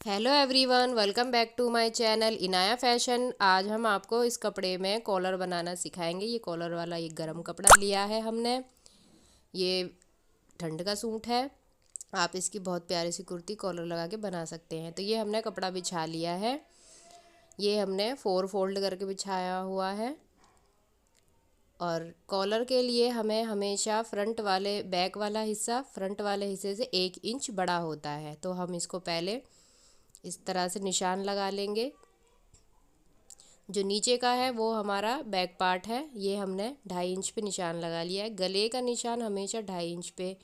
Hello everyone, welcome back to my channel Inaya fashion. आज हम आपको इस कपड़े में कॉलर बनाना सिखाएंगे। ये कॉलर वाला ये गरम कपड़ा लिया है हमने। ये ठंड का सूट है। आप इसकी बहुत प्यारी सी कुर्ती कॉलर लगा के बना सकते हैं। तो ये हमने कपड़ा बिछा लिया है। ये हमने 4 फोल्ड करके बिछाया हुआ है। और कॉलर के लिए हमें हमेशा बैक वाला हिस्सा फ्रंट वाले हिस्से से 1 इंच बड़ा होता है। तो हम इसको पहले इस तरह से निशान लगा लेंगे। जो नीचे का है वो हमारा बैक पार्ट है। ये हमने 2.5 इंच पे निशान लगा लिया है। गले का निशान हमेशा 2.5 इंच पे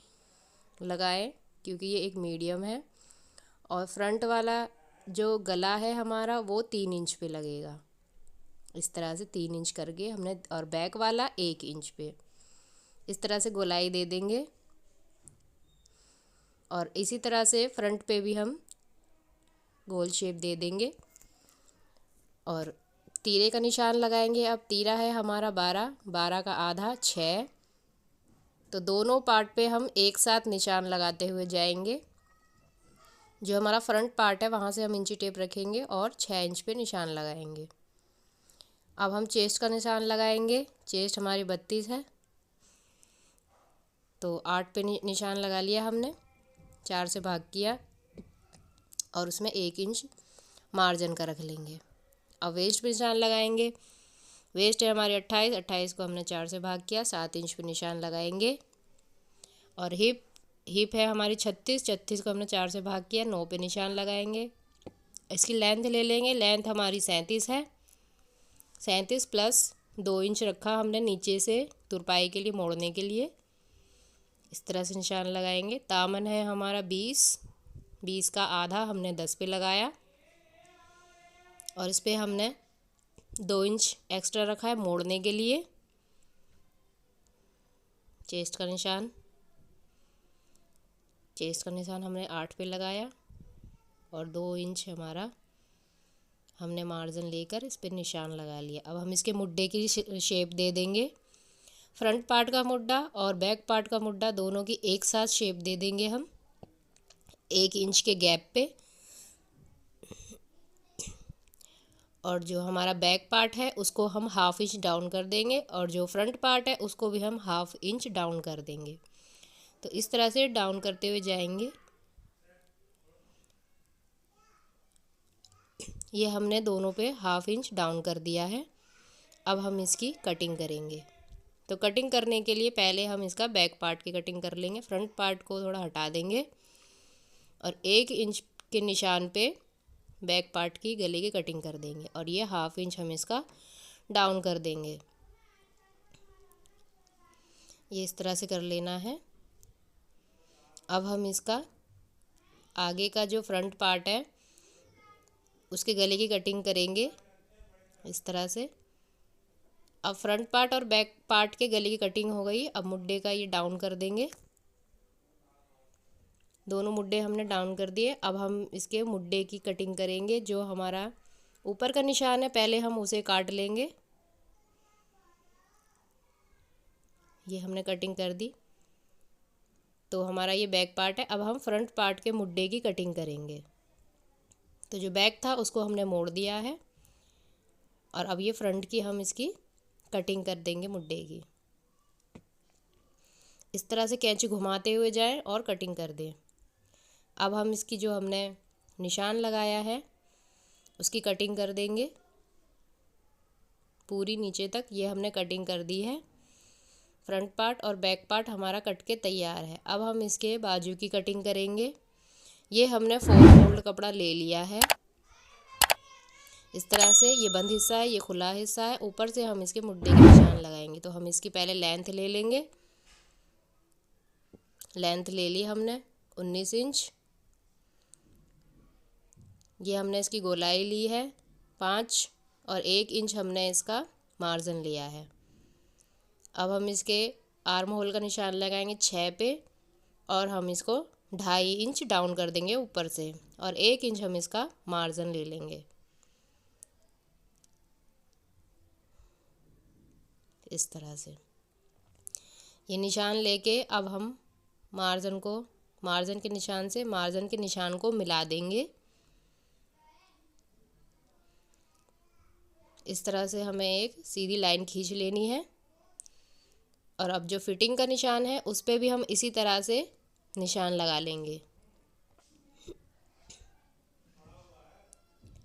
लगाएं, क्योंकि ये एक मीडियम है। और फ्रंट वाला जो गला है हमारा वो 3 इंच पे लगेगा। इस तरह से 3 इंच करके हमने, और बैक वाला 1 इंच पे इस तरह से गोलाई दे देंगे। और इसी तरह से फ्रंट पे भी हम गोल शेप दे देंगे और तीरे का निशान लगाएंगे। अब तीरा है हमारा 12, 12 का आधा 6। तो दोनों पार्ट पे हम एक साथ निशान लगाते हुए जाएंगे। जो हमारा फ्रंट पार्ट है वहाँ से हम इंची टेप रखेंगे और 6 इंच पे निशान लगाएंगे। अब हम चेस्ट का निशान लगाएंगे। चेस्ट हमारी 32 है, तो 8 पे निशान लगा लिया हमने, 4 से भाग किया और उसमें 1 इंच मार्जिन का रख लेंगे। अब वेस्ट पे निशान लगाएंगे। वेस्ट है हमारी 28, 28 को हमने 4 से भाग किया, 7 इंच पे निशान लगाएंगे। और हिप है हमारी 36, 36 को हमने 4 से भाग किया, 9 पे निशान लगाएंगे। इसकी लेंथ ले लेंगे। लेंथ हमारी 37 है। 37 प्लस 2 इंच रखा हमने नीचे से तुरपाई के लिए, मोड़ने के लिए। इस तरह से निशान लगाएंगे। दामन है हमारा 20, 20 का आधा हमने 10 पे लगाया और इस पे हमने 2 इंच एक्स्ट्रा रखा है मोड़ने के लिए। चेस्ट का निशान हमने 8 पे लगाया और 2 इंच हमारा हमने मार्जिन लेकर इस पे निशान लगा लिया। अब हम इसके मुड्डे की शेप दे देंगे। फ्रंट पार्ट का मुड्डा और बैक पार्ट का मुड्डा दोनों की एक साथ शेप दे देंगे हम 1 इंच के गैप पे। और जो हमारा बैक पार्ट है उसको हम 1/2 इंच डाउन कर देंगे और जो फ्रंट पार्ट है उसको भी हम 1/2 इंच डाउन कर देंगे। तो इस तरह से डाउन करते हुए जाएंगे। ये हमने दोनों पे 1/2 इंच डाउन कर दिया है। अब हम इसकी कटिंग करेंगे। तो कटिंग करने के लिए पहले हम इसका बैक पार्ट की कटिंग कर लेंगे। फ्रंट पार्ट को थोड़ा हटा देंगे और 1 इंच के निशान पे बैक पार्ट की गले की कटिंग कर देंगे। और ये 1/2 इंच हम इसका डाउन कर देंगे। ये इस तरह से कर लेना है। अब हम इसका आगे का जो फ्रंट पार्ट है उसके गले की कटिंग करेंगे इस तरह से। अब फ्रंट पार्ट और बैक पार्ट के गले की कटिंग हो गई। अब मुड्डे का ये डाउन कर देंगे। दोनों मुड्डे हमने डाउन कर दिए। अब हम इसके मुड्डे की कटिंग करेंगे। जो हमारा ऊपर का निशान है पहले हम उसे काट लेंगे। ये हमने कटिंग कर दी। तो हमारा ये बैक पार्ट है। अब हम फ्रंट पार्ट के मुड्डे की कटिंग करेंगे। तो जो बैक था उसको हमने मोड़ दिया है और अब ये फ्रंट की हम इसकी कटिंग कर देंगे मुड्डे की। इस तरह से कैंची घुमाते हुए जाएं और कटिंग कर दें। अब हम इसकी जो हमने निशान लगाया है उसकी कटिंग कर देंगे पूरी नीचे तक। ये हमने कटिंग कर दी है। फ्रंट पार्ट और बैक पार्ट हमारा कट के तैयार है। अब हम इसके बाजू की कटिंग करेंगे। ये हमने 4 फोल्ड कपड़ा ले लिया है। इस तरह से ये बंद हिस्सा है, ये खुला हिस्सा है। ऊपर से हम इसके मुड्डे के निशान लगाएंगे। तो हम इसकी पहले लेंथ ले लेंगे। लेंथ ले ली हमने 19 इंच। ये हमने इसकी गोलाई ली है 5 और 1 इंच हमने इसका मार्जिन लिया है। अब हम इसके आर्म होल का निशान लगाएंगे 6 पे और हम इसको 2.5 इंच डाउन कर देंगे ऊपर से और 1 इंच हम इसका मार्जिन ले लेंगे इस तरह से। ये निशान लेके अब हम मार्जिन के निशान से मार्जिन के निशान को मिला देंगे। इस तरह से हमें एक सीधी लाइन खींच लेनी है। और अब जो फिटिंग का निशान है उस पे भी हम इसी तरह से निशान लगा लेंगे।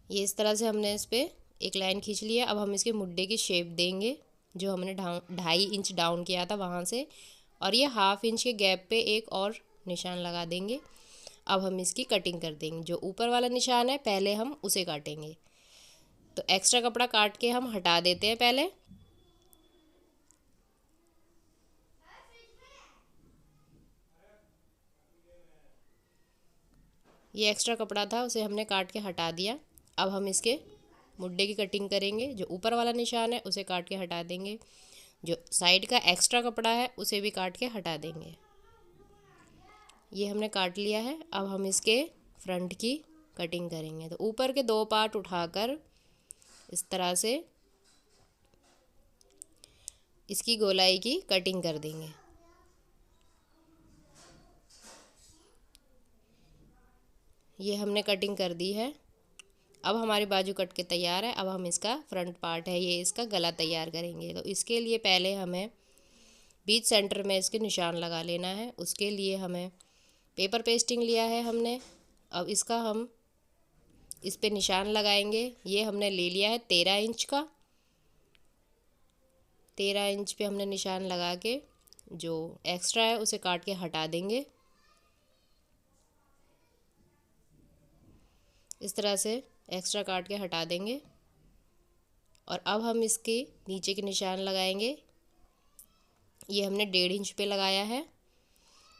ये इस तरह से हमने इस पर एक लाइन खींच ली है। अब हम इसके मुड्डे की शेप देंगे जो हमने 2.5 इंच डाउन किया था वहाँ से, और ये 1/2 इंच के गैप पे एक और निशान लगा देंगे। अब हम इसकी कटिंग कर देंगे। जो ऊपर वाला निशान है पहले हम उसे काटेंगे। तो एक्स्ट्रा कपड़ा काट के हम हटा देते हैं पहले। ये एक्स्ट्रा कपड़ा था उसे हमने काट के हटा दिया। अब हम इसके मुड्डे की कटिंग करेंगे। जो ऊपर वाला निशान है उसे काट के हटा देंगे। जो साइड का एक्स्ट्रा कपड़ा है उसे भी काट के हटा देंगे। ये हमने काट लिया है। अब हम इसके फ्रंट की कटिंग करेंगे। तो ऊपर के 2 पार्ट उठाकर इस तरह से इसकी गोलाई की कटिंग कर देंगे। ये हमने कटिंग कर दी है। अब हमारी बाजू कट के तैयार है। अब हम इसका फ्रंट पार्ट है ये इसका गला तैयार करेंगे। तो इसके लिए पहले हमें बीच सेंटर में इसके निशान लगा लेना है। उसके लिए हमें पेपर पेस्टिंग लिया है हमने। अब इसका हम इस पे निशान लगाएंगे। ये हमने ले लिया है 13 इंच का। 13 इंच पे हमने निशान लगा के जो एक्स्ट्रा है उसे काट के हटा देंगे। इस तरह से एक्स्ट्रा काट के हटा देंगे। और अब हम इसके नीचे के निशान लगाएंगे। ये हमने 1.5 इंच पे लगाया है।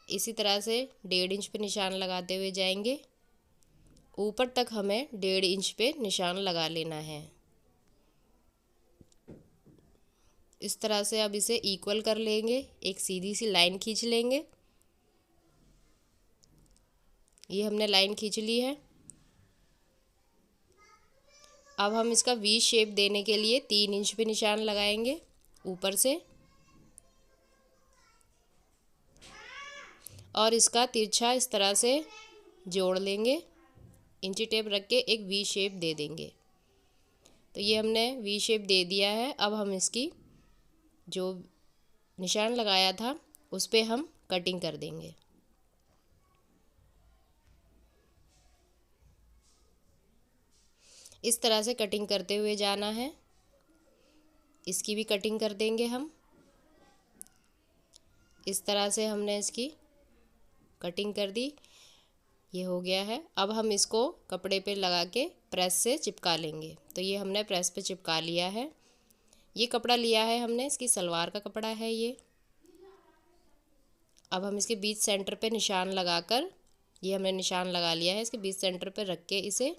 इसी तरह से 1.5 इंच पे निशान लगाते हुए जाएंगे। ऊपर तक हमें 1.5 इंच पे निशान लगा लेना है। इस तरह से अब इसे इक्वल कर लेंगे। एक सीधी सी लाइन खींच लेंगे। ये हमने लाइन खींच ली है। अब हम इसका वी शेप देने के लिए 3 इंच पे निशान लगाएंगे ऊपर से, और इसका तिरछा इस तरह से जोड़ लेंगे। इंची टेप रख के एक वी शेप दे देंगे। तो ये हमने वी शेप दे दिया है। अब हम इसकी जो निशान लगाया था उस पे हम कटिंग कर देंगे। इस तरह से कटिंग करते हुए जाना है। इसकी भी कटिंग कर देंगे हम। इस तरह से हमने इसकी कटिंग कर दी। ये हो गया है। अब हम इसको कपड़े पे लगा के प्रेस से चिपका लेंगे। तो ये हमने प्रेस पे चिपका लिया है। ये कपड़ा लिया है हमने, इसकी सलवार का कपड़ा है ये। अब हम इसके बीच सेंटर पे निशान लगाकर, ये हमने निशान लगा लिया है, इसके बीच सेंटर पे रख के इसे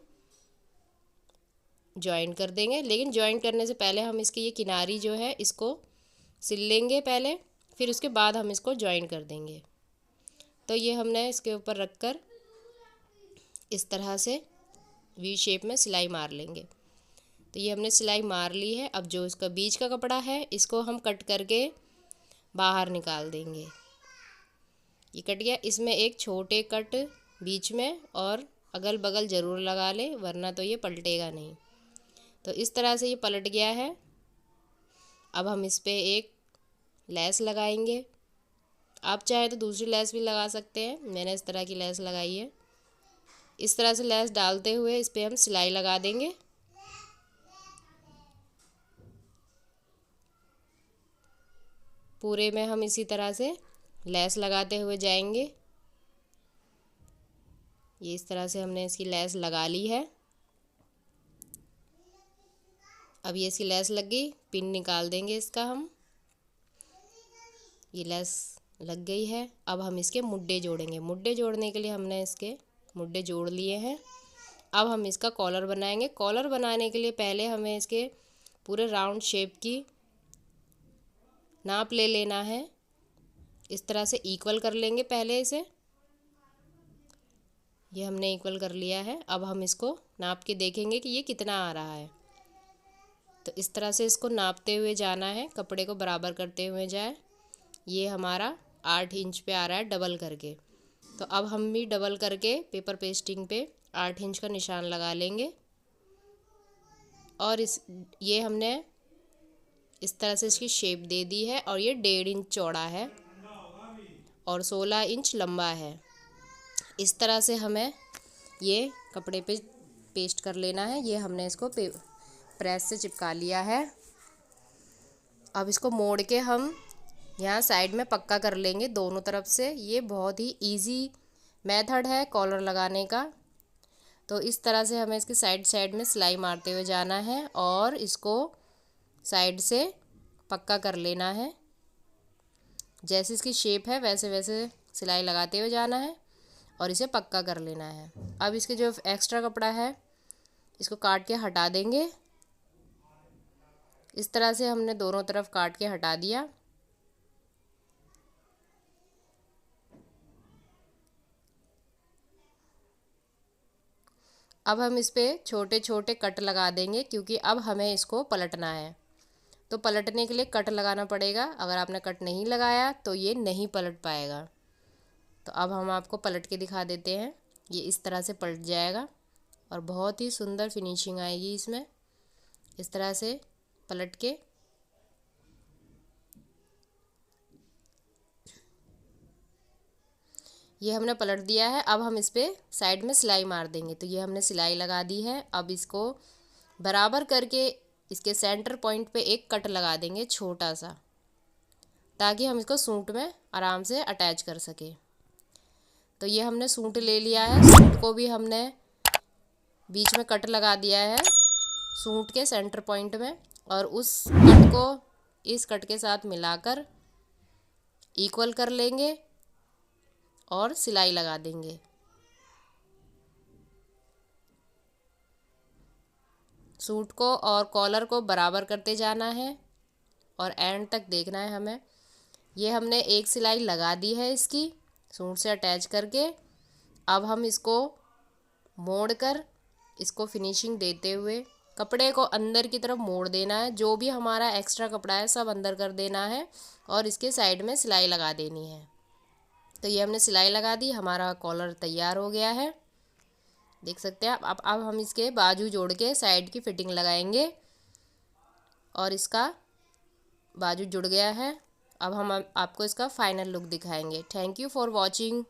जॉइन कर देंगे। लेकिन जॉइन करने से पहले हम इसकी ये किनारी जो है इसको सिल लेंगे पहले, फिर उसके बाद हम इसको जॉइन कर देंगे। तो ये हमने इसके ऊपर रखकर इस तरह से वी शेप में सिलाई मार लेंगे। तो ये हमने सिलाई मार ली है। अब जो इसका बीच का कपड़ा है इसको हम कट करके बाहर निकाल देंगे। ये कट गया। इसमें एक छोटे कट बीच में और अगल बगल ज़रूर लगा ले, वरना तो ये पलटेगा नहीं। तो इस तरह से ये पलट गया है। अब हम इस पर एक लेस लगाएंगे। आप चाहे तो दूसरी लेस भी लगा सकते हैं, मैंने इस तरह की लेस लगाई है। इस तरह से लेस डालते हुए इस पर हम सिलाई लगा देंगे। पूरे में हम इसी तरह से लेस लगाते हुए जाएंगे। ये इस तरह से हमने इसकी लेस लगा ली है। अब ये इसकी लेस लग गई, पिन निकाल देंगे इसका हम। ये लेस लग गई है। अब हम इसके मुड्डे जोड़ेंगे। मुड्डे जोड़ने के लिए हमने इसके मुड्डे जोड़ लिए हैं। अब हम इसका कॉलर बनाएंगे। कॉलर बनाने के लिए पहले हमें इसके पूरे राउंड शेप की नाप ले लेना है। इस तरह से इक्वल कर लेंगे पहले इसे। ये हमने इक्वल कर लिया है। अब हम इसको नाप के देखेंगे कि ये कितना आ रहा है। तो इस तरह से इसको नापते हुए जाना है, कपड़े को बराबर करते हुए जाए। ये हमारा 8 इंच पे आ रहा है डबल करके। तो अब हम भी डबल करके पेपर पेस्टिंग पे 8 इंच का निशान लगा लेंगे। और ये हमने इस तरह से इसकी शेप दे दी है और ये 1.5 इंच चौड़ा है और 16 इंच लंबा है। इस तरह से हमें ये कपड़े पे पेस्ट कर लेना है। ये हमने इसको प्रेस से चिपका लिया है। अब इसको मोड़ के हम यहाँ साइड में पक्का कर लेंगे दोनों तरफ से। ये बहुत ही इजी मेथड है कॉलर लगाने का। तो इस तरह से हमें इसके साइड साइड में सिलाई मारते हुए जाना है और इसको साइड से पक्का कर लेना है। जैसे इसकी शेप है वैसे वैसे सिलाई लगाते हुए जाना है और इसे पक्का कर लेना है। अब इसके जो एक्स्ट्रा कपड़ा है इसको काट के हटा देंगे। इस तरह से हमने दोनों तरफ काट के हटा दिया। अब हम इस पे छोटे छोटे कट लगा देंगे क्योंकि अब हमें इसको पलटना है। तो पलटने के लिए कट लगाना पड़ेगा। अगर आपने कट नहीं लगाया तो ये नहीं पलट पाएगा। तो अब हम आपको पलट के दिखा देते हैं। ये इस तरह से पलट जाएगा और बहुत ही सुंदर फिनिशिंग आएगी इसमें। इस तरह से पलट के ये हमने पलट दिया है। अब हम इस पे साइड में सिलाई मार देंगे। तो ये हमने सिलाई लगा दी है। अब इसको बराबर करके इसके सेंटर पॉइंट पे एक कट लगा देंगे छोटा सा, ताकि हम इसको सूट में आराम से अटैच कर सके। तो ये हमने सूट ले लिया है। सूट को भी हमने बीच में कट लगा दिया है सूट के सेंटर पॉइंट में और उस कट को इस कट के साथ मिलाकर इक्वल कर लेंगे और सिलाई लगा देंगे। सूट को और कॉलर को बराबर करते जाना है और एंड तक देखना है हमें। ये हमने एक सिलाई लगा दी है इसकी सूट से अटैच करके। अब हम इसको मोड़कर इसको फिनिशिंग देते हुए कपड़े को अंदर की तरफ मोड़ देना है। जो भी हमारा एक्स्ट्रा कपड़ा है सब अंदर कर देना है और इसके साइड में सिलाई लगा देनी है। तो ये हमने सिलाई लगा दी। हमारा कॉलर तैयार हो गया है, देख सकते हैं आप। अब हम इसके बाजू जोड़ के साइड की फिटिंग लगाएंगे और इसका बाजू जुड़ गया है। अब हम आपको इसका फाइनल लुक दिखाएंगे। Thank you for watching.